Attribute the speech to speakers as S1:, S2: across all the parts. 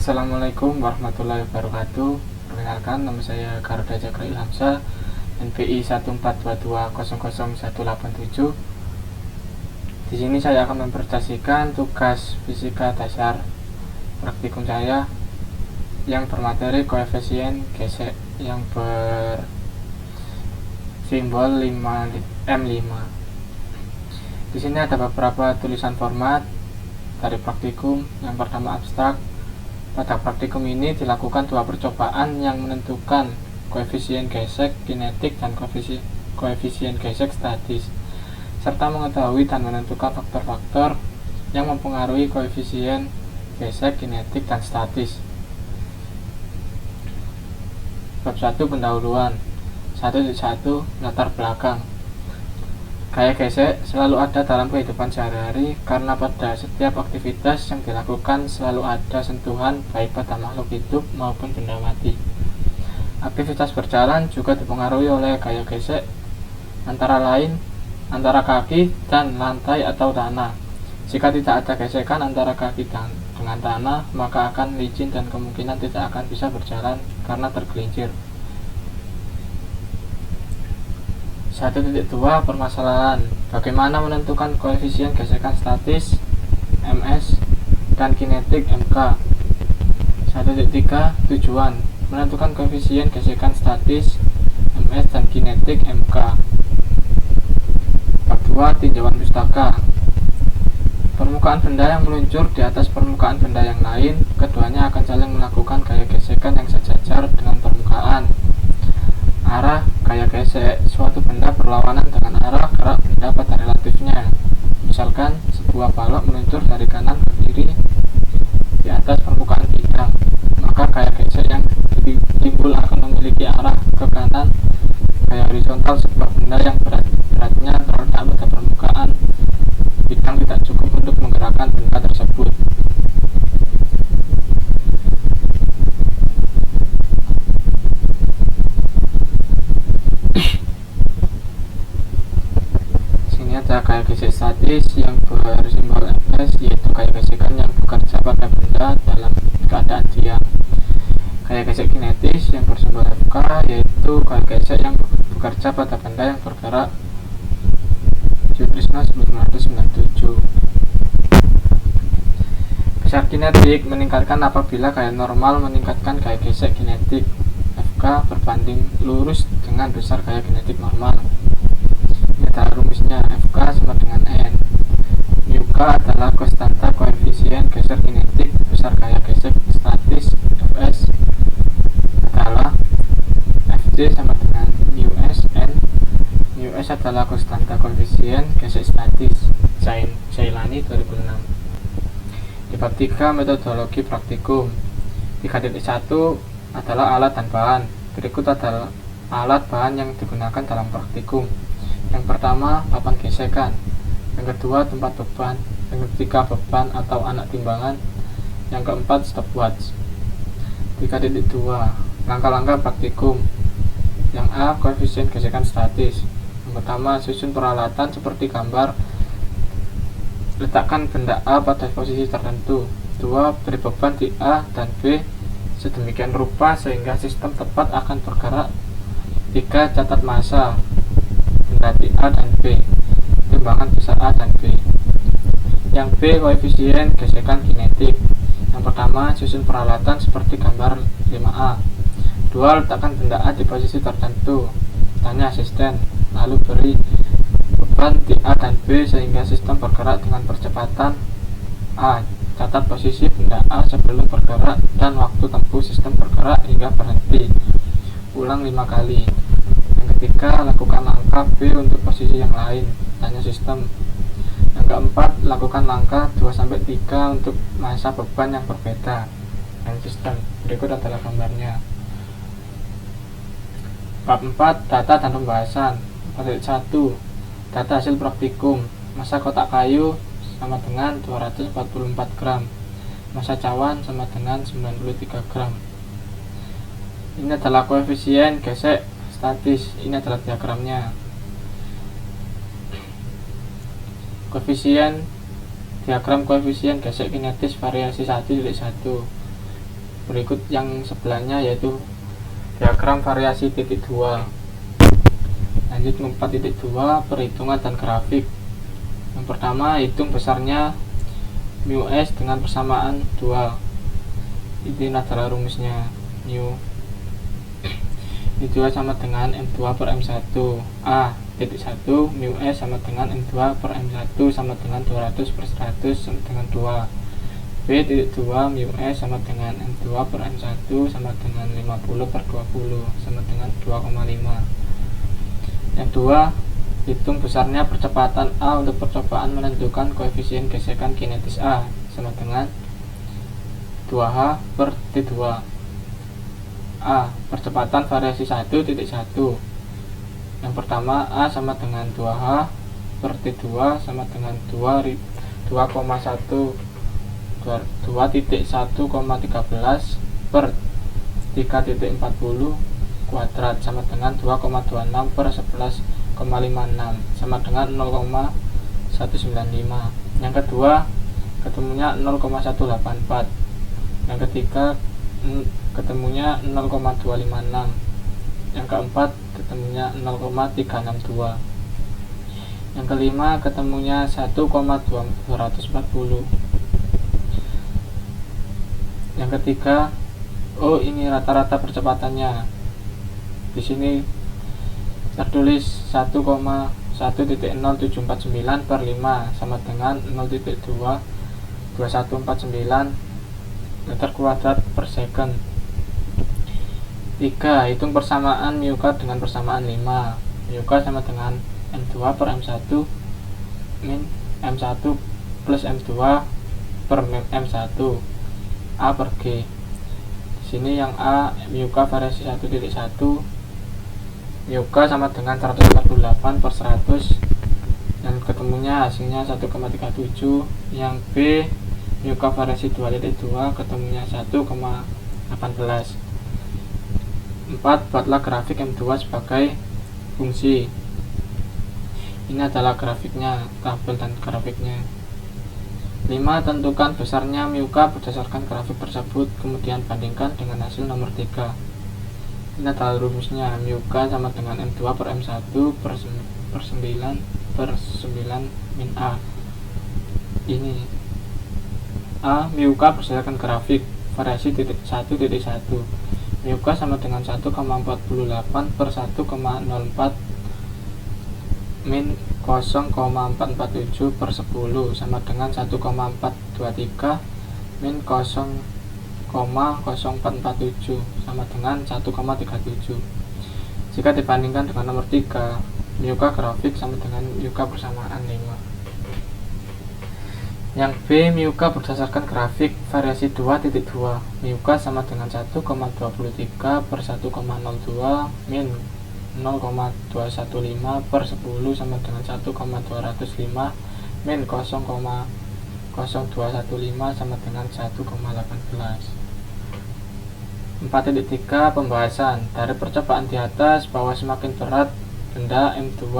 S1: Assalamualaikum warahmatullahi wabarakatuh. Perkenalkan, nama saya Garuda Cakra Ilhamsyah, NPI 142200187. Di sini saya akan mempresentasikan tugas fisika dasar praktikum saya yang bermateri koefisien gesek yang bersimbol M5. Di sini ada beberapa tulisan format dari praktikum. Yang pertama, abstrak. Pada praktikum ini dilakukan dua percobaan yang menentukan koefisien gesek kinetik dan koefisien gesek statis, serta mengetahui dan menentukan faktor-faktor yang mempengaruhi koefisien gesek kinetik dan statis. Bab 1, pendahuluan. 1.1 Latar belakang. Gaya gesek selalu ada dalam kehidupan sehari-hari karena pada setiap aktivitas yang dilakukan selalu ada sentuhan baik pada makhluk hidup maupun benda mati. Aktivitas berjalan juga dipengaruhi oleh gaya gesek, antara lain antara kaki dan lantai atau tanah. Jika tidak ada gesekan antara kaki dengan tanah, maka akan licin dan kemungkinan tidak akan bisa berjalan karena tergelincir. 1.2 Permasalahan. Bagaimana menentukan koefisien gesekan statis MS dan kinetik MK. 1.3 Tujuan. Menentukan koefisien gesekan statis MS dan kinetik MK. Bab 2, tinjauan pustaka. Permukaan benda yang meluncur di atas permukaan benda yang lain, keduanya akan saling melakukan gaya gesekan yang sejajar dengan permukaan. Arah gaya gesek. Suatu benda berlawanan dengan arah gerak benda pada relatifnya. Misalkan sebuah balok meluncur dari kanan ke kiri di atas permukaan bidang, maka gaya gesek yang timbul akan memiliki arah ke kanan. Gaya horizontal, sebuah benda yang beratnya terletak pada permukaan bidang tidak cukup untuk menggerakkan benda tersebut. Gaya gesek statis yang bersimbol MS, yaitu gaya gesekan yang bekerja pada benda dalam keadaan diam. Gaya gesek kinetis yang bersimbol FK, yaitu gaya gesek yang bekerja pada benda yang bergerak. Jutrisma 1997. Besar kinetik meningkatkan apabila gaya normal meningkatkan gaya gesek kinetik FK berbanding lurus dengan besar gaya kinetik normal. Adalah rumusnya, FK sama dengan N. UK adalah konstanta koefisien geser kinetik. Besar gaya gesek statis Fs adalah Fj sama dengan USN. US adalah konstanta koefisien gesek statis. Jailani 2006. Di bab 3, metodologi praktikum. 3.1 adalah alat dan bahan. Berikut adalah alat bahan yang digunakan dalam praktikum. Yang pertama, papan gesekan. Yang kedua, tempat beban. Yang ketiga, beban atau anak timbangan. Yang keempat, stopwatch. 3.2 Langkah-langkah praktikum. Yang A, koefisien gesekan statis. Yang pertama, susun peralatan seperti gambar. Letakkan benda A pada posisi tertentu. 2. Beri beban di A dan B sedemikian rupa sehingga sistem tepat akan bergerak. 3. Catat massa benda di A dan B, timbangan besar A dan B. Yang B, koefisien gesekan kinetik. Yang pertama, susun peralatan seperti gambar 5A. 2. Letakkan benda A di posisi tertentu. Tanya asisten, lalu beri beban di A dan B sehingga sistem bergerak dengan percepatan A. Catat posisi benda A sebelum bergerak dan waktu tempuh sistem bergerak hingga berhenti. Ulang 5 kali. Yang ketiga, lakukan langkah B untuk posisi yang lain. Tanya sistem. Yang keempat, lakukan langkah 2-3 untuk massa beban yang berbeda. Tanya sistem. Berikut adalah gambarnya. Bab 4, data dan pembahasan. 1. Data hasil praktikum. Massa kotak kayu sama dengan 244 gram. Massa cawan sama dengan 93 gram. Ini adalah koefisien gesek statis. Ini adalah diagramnya. Diagram koefisien gesek kinetis variasi 1.1. berikut yang sebelahnya, yaitu diagram variasi titik 2. Lanjut ke 4.2, perhitungan dan grafik. Yang pertama, hitung besarnya mu s dengan persamaan 2. Ini adalah rumusnya. Mu 2 sama dengan M2 per M1. A titik 1 mu S sama dengan M2 per M1 sama dengan 200 per 100 sama dengan 2. B titik 2 mu S sama dengan M2 per M1 sama dengan 50 per 20 sama dengan 2,5. Yang kedua, hitung besarnya percepatan A untuk percobaan menentukan koefisien gesekan kinetis A sama dengan 2H per T2. A. Percepatan variasi 1.1. Yang pertama, A sama dengan 2H per T2 sama dengan 2,1 2.1,13 per 3.40 kuadrat sama dengan 2,26 per 11,56 sama dengan 0,195. Yang kedua, ketemunya 0,184. Yang ketiga, ketemunya 0,256. Yang keempat, ketemunya 0,362. Yang kelima, ketemunya 1,240. Yang ketiga, oh ini rata-rata percepatannya. Di sini tertulis 1,1.0749 per 5 sama dengan 0.22149 meter kuadrat per second. 3. Hitung persamaan mu k dengan persamaan 5. Mu k sama dengan M2 per M1 min M1 plus M2 per M1 A per G. Di sini yang A mu k variasi 1.1, mu k sama dengan 148 per 100 dan ketemunya hasilnya 1,37. Yang B mu k variasi 2.2 ketemunya 1,18. 4. Buatlah grafik M2 sebagai fungsi. Ini adalah grafiknya, tabel dan grafiknya. 5. Tentukan besarnya mu k berdasarkan grafik tersebut, kemudian bandingkan dengan hasil nomor 3. Ini adalah rumusnya. Mu k sama dengan M2 per M1 per 9 min A. Ini A, mu k berdasarkan grafik variasi 1.1. Mu k sama dengan 1,48 per 1,04 min 0,447 per 10 sama dengan 1,423 min 0,0447 sama dengan 1,37. Jika dibandingkan dengan nomor 3, mu k grafik sama dengan mu k persamaan 5. Yang B, mu k berdasarkan grafik variasi 2.2. Mu k sama dengan 1,23 per 1,02 min 0,215 per 10 sama dengan 1,205 min 0,0215 sama dengan 1,18. 4.3 Pembahasan. Dari percobaan di atas bahwa semakin berat benda M2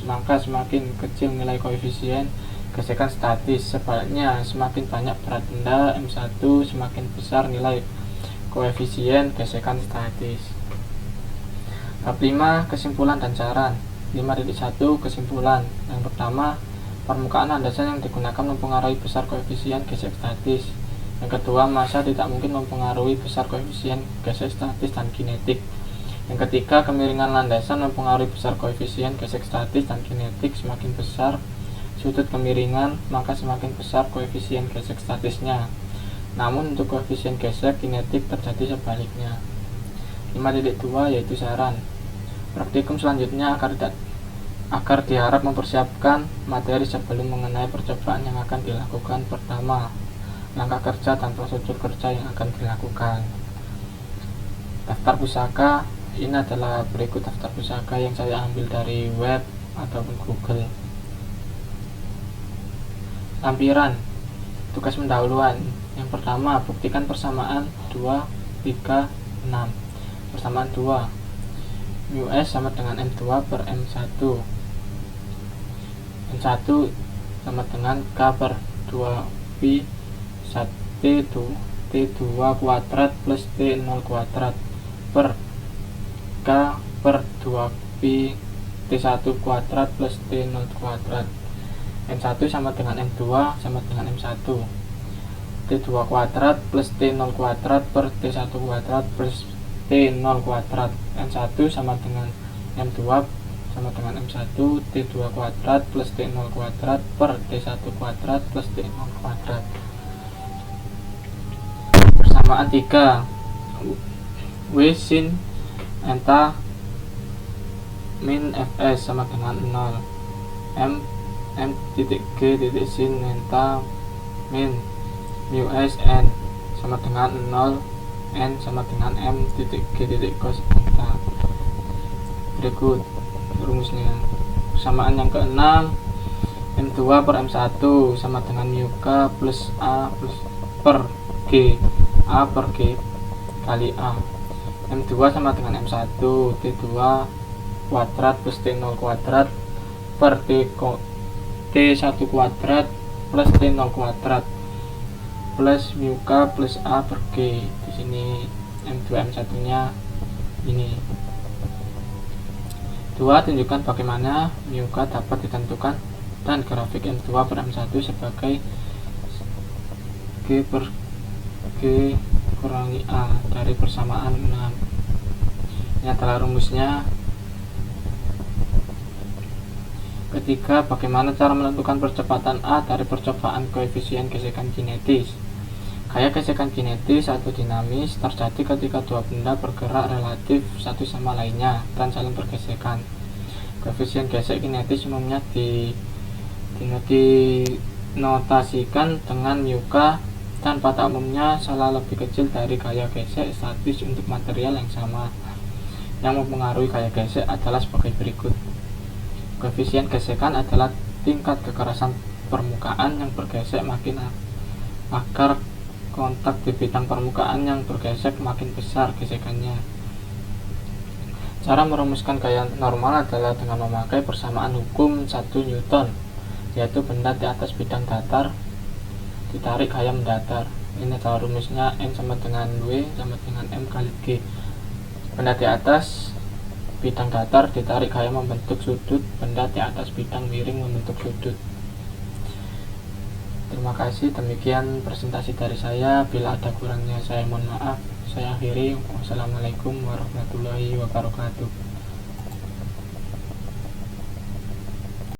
S1: maka semakin kecil nilai koefisien gesekan statis. Sebaliknya, semakin banyak berat benda M1 semakin besar nilai koefisien gesekan statis. Bab 5. Kesimpulan dan saran. 5.1 Kesimpulan. Yang pertama, permukaan landasan yang digunakan mempengaruhi besar koefisien gesek statis. Yang kedua, massa tidak mungkin mempengaruhi besar koefisien gesek statis dan kinetik. Yang ketiga, kemiringan landasan mempengaruhi besar koefisien gesek statis dan kinetik. Semakin besar sudut kemiringan, maka semakin besar koefisien gesek statisnya. Namun untuk koefisien gesek kinetik terjadi sebaliknya. 5.2 yaitu saran. Praktikum selanjutnya agar diharap mempersiapkan materi sebelum mengenai percobaan yang akan dilakukan. Pertama, langkah kerja dan prosedur kerja yang akan dilakukan. Daftar pusaka. Ini adalah berikut daftar pusaka yang saya ambil dari web ataupun Google. Lampiran. Tugas pendahuluan. Yang pertama, buktikan persamaan 2, 3, 6. Persamaan 2, mu S sama dengan M2 per M1. M1 sama dengan K per 2 pi 1 T2 T2 kuadrat plus T0 kuadrat per K per 2pi T1 kuadrat plus T0 kuadrat. M1 sama dengan M2 sama dengan M1. T2 kuadrat plus T0 kuadrat per T1 kuadrat plus T0 kuadrat. M1 sama dengan M2 sama dengan M1. T2 kuadrat plus T0 kuadrat per T1 kuadrat plus T0 kuadrat. Persamaan 3. W sin eta min Fs sama dengan 0. M titik G titik sin eta min mu S n sama dengan 0, n sama dengan M titik G titik cos eta. Berikut rumusnya. Persamaan yang keenam, M2 per M1 sama dengan mu K plus A plus per G, A per G kali A. M2 sama dengan M1, T2 kuadrat plus T0 kuadrat per T1 kuadrat plus T0 kuadrat plus mu K plus A per G. Di sini M2 M1 nya ini. 2. Tunjukkan bagaimana mu K dapat ditentukan dan grafik M2 per M1 sebagai G per G kurangi A dari persamaan 6. Ini adalah rumusnya. Ketiga, bagaimana cara menentukan percepatan A dari percobaan koefisien gesekan kinetis. Gaya gesekan kinetis atau dinamis terjadi ketika dua benda bergerak relatif satu sama lainnya dan saling bergesekan. Koefisien gesek kinetis umumnya dinotasikan dengan mu K, dan pada umumnya salah lebih kecil dari gaya gesek statis untuk material yang sama. Yang mempengaruhi gaya gesek adalah sebagai berikut. Koefisien gesekan adalah tingkat kekerasan permukaan yang bergesek makin agar kontak di bidang permukaan yang bergesek makin besar gesekannya. Cara merumuskan gaya normal adalah dengan memakai persamaan hukum 1 Newton, yaitu benda di atas bidang datar ditarik gaya mendatar. Ini adalah rumusnya, N sama dengan W sama dengan M kali G. Benda di atas bidang datar ditarik gaya membentuk sudut, benda di atas bidang miring membentuk sudut. Terima kasih, demikian presentasi dari saya. Bila ada kurangnya saya mohon maaf. Saya akhiri. Wassalamualaikum warahmatullahi wabarakatuh.